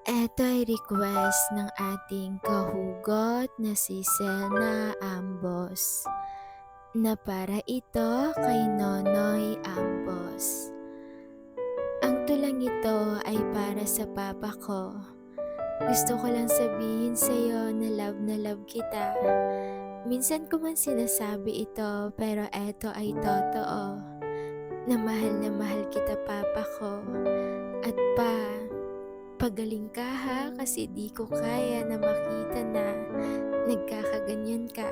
Eto ay request ng ating kahugot na si Selna Ambos, na para ito kay Nonoy Ambos. Ang tulang ito ay para sa papa ko. Gusto ko lang sabihin sa'yo na love kita. Minsan ko man sinasabi ito pero eto ay totoo. Na mahal kita papa ko. At pagaling ka ha, kasi di ko kaya na makita na nagkakaganyan ka.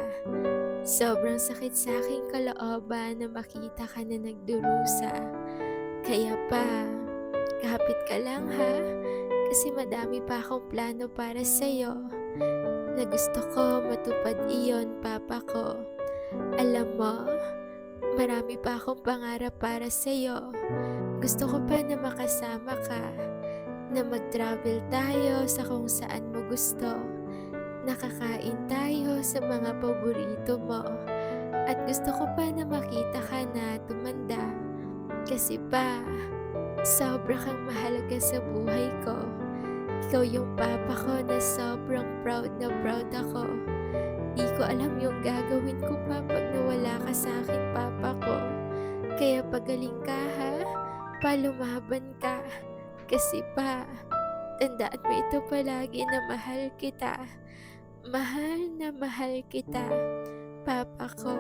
Sobrang sakit sa aking kalooban na makita ka na nagdurusa. Kaya kapit ka lang ha, kasi madami pa akong plano para sa'yo, na gusto ko matupad iyon papa ko. Alam mo, marami pa akong pangarap para sa'yo. Gusto ko pa na makasama ka, na mag-travel tayo sa kung saan mo gusto. Nakakain tayo sa mga paborito mo. At gusto ko pa na makita ka na tumanda. Kasi sobra kang mahalaga sa buhay ko. Ikaw yung papa ko na sobrang proud na proud ako. Di ko alam yung gagawin ko pag nawala ka sa akin papa ko. Kaya pagaling ka ha, lumaban ka. Kasi tandaan mo ito palagi na mahal kita. Mahal na mahal kita, papa ko.